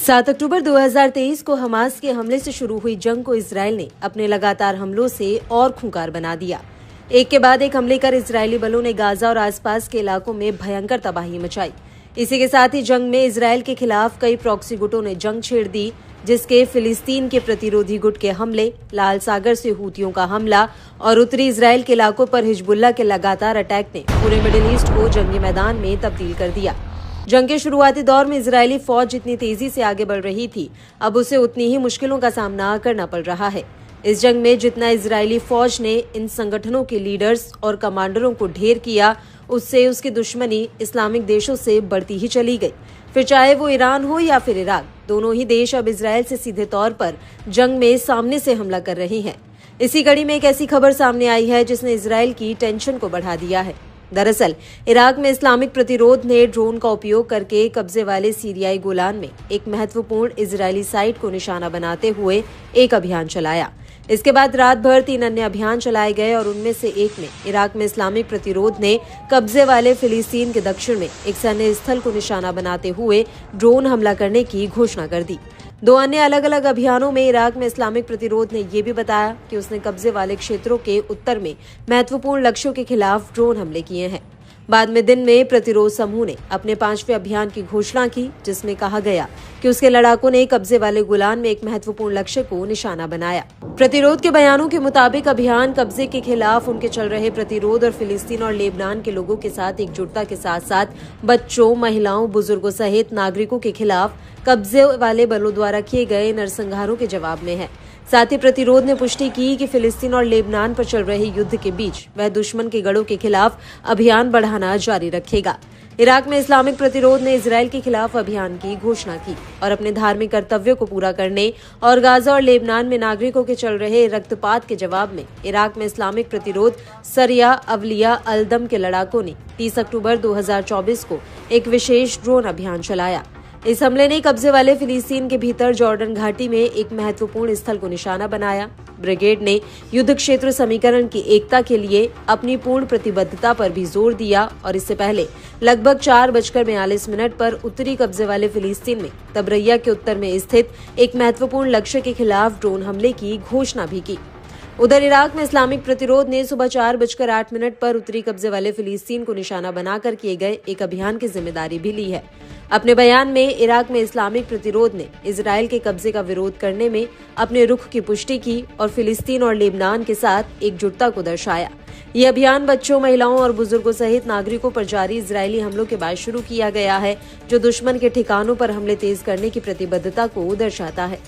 7 अक्टूबर 2023 को हमास के हमले से शुरू हुई जंग को इजरायल ने अपने लगातार हमलों से और खूंखार बना दिया। एक के बाद एक हमले कर इजरायली बलों ने गाजा और आसपास के इलाकों में भयंकर तबाही मचाई। इसी के साथ ही जंग में इजरायल के खिलाफ कई प्रॉक्सी गुटों ने जंग छेड़ दी, जिसके फिलिस्तीन के प्रतिरोधी गुट के हमले, लाल सागर से हूतियों का हमला और उत्तरी इजरायल के इलाकों पर हिजबुल्लाह के लगातार अटैक ने पूरे मिडिल ईस्ट को जंगी मैदान में तब्दील कर दिया। जंग के शुरुआती दौर में इजरायली फौज जितनी तेजी से आगे बढ़ रही थी, अब उसे उतनी ही मुश्किलों का सामना करना पड़ रहा है। इस जंग में जितना इजरायली फौज ने इन संगठनों के लीडर्स और कमांडरों को ढेर किया, उससे उसकी दुश्मनी इस्लामिक देशों से बढ़ती ही चली गई। फिर चाहे वो ईरान हो या फिर इराक, दोनों ही देश अब इजरायल से सीधे तौर पर जंग में सामने से हमला कर रहे हैं। इसी कड़ी में एक ऐसी खबर सामने आई है जिसने इजरायल की टेंशन को बढ़ा दिया है। दरअसल इराक में इस्लामिक प्रतिरोध ने ड्रोन का उपयोग करके कब्जे वाले सीरियाई गोलान में एक महत्वपूर्ण इजरायली साइट को निशाना बनाते हुए एक अभियान चलाया। इसके बाद रात भर 3 अन्य अभियान चलाए गए और उनमें से एक में इराक में इस्लामिक प्रतिरोध ने कब्जे वाले फिलिस्तीन के दक्षिण में एक सैन्य स्थल को निशाना बनाते हुए ड्रोन हमला करने की घोषणा कर दी। 2 अन्य अलग अलग अभियानों में इराक में इस्लामिक प्रतिरोध ने यह भी बताया कि उसने कब्जे वाले क्षेत्रों के उत्तर में महत्वपूर्ण लक्ष्यों के खिलाफ ड्रोन हमले किए हैं। बाद में दिन में प्रतिरोध समूह ने अपने 5वें अभियान की घोषणा की, जिसमें कहा गया कि उसके लड़ाकों ने कब्जे वाले गोलान में एक महत्वपूर्ण लक्ष्य को निशाना बनाया। प्रतिरोध के बयानों के मुताबिक अभियान कब्जे के खिलाफ उनके चल रहे प्रतिरोध और फिलिस्तीन और लेबनान के लोगों के साथ एकजुटता के साथ साथ बच्चों, महिलाओं, बुजुर्गों सहित नागरिकों के खिलाफ कब्जे वाले बलों द्वारा किए गए नरसंहारों के जवाब में है। साथ ही प्रतिरोध ने पुष्टि की कि फिलिस्तीन और लेबनान पर चल रहे युद्ध के बीच वह दुश्मन के गढ़ों के खिलाफ अभियान बढ़ाना जारी रखेगा। इराक में इस्लामिक प्रतिरोध ने इजरायल के खिलाफ अभियान की घोषणा की और अपने धार्मिक कर्तव्यों को पूरा करने और गाजा और लेबनान में नागरिकों के चल रहे रक्तपात के जवाब में इराक में इस्लामिक प्रतिरोध सरिया अवलिया अल-दम के लड़ाकों ने 30 अक्टूबर 2024 को एक विशेष ड्रोन अभियान चलाया। इस हमले ने कब्जे वाले फिलिस्तीन के भीतर जॉर्डन घाटी में एक महत्वपूर्ण स्थल को निशाना बनाया। ब्रिगेड ने युद्ध क्षेत्र समीकरण की एकता के लिए अपनी पूर्ण प्रतिबद्धता पर भी जोर दिया और इससे पहले लगभग 4:42 पर उत्तरी कब्जे वाले फिलिस्तीन में तबरैया के उत्तर में स्थित एक महत्वपूर्ण लक्ष्य के खिलाफ ड्रोन हमले की घोषणा भी की। उधर इराक में इस्लामिक प्रतिरोध ने सुबह 4:08 पर उत्तरी कब्जे वाले फिलिस्तीन को निशाना बनाकर किए गए एक अभियान की जिम्मेदारी भी ली है। अपने बयान में इराक में इस्लामिक प्रतिरोध ने इजरायल के कब्जे का विरोध करने में अपने रुख की पुष्टि की और फिलिस्तीन और लेबनान के साथ एकजुटता को दर्शाया। ये अभियान बच्चों, महिलाओं और बुजुर्गों सहित नागरिकों पर जारी इजरायली हमलों के बाद शुरू किया गया है, जो दुश्मन के ठिकानों पर हमले तेज करने की प्रतिबद्धता को दर्शाता है।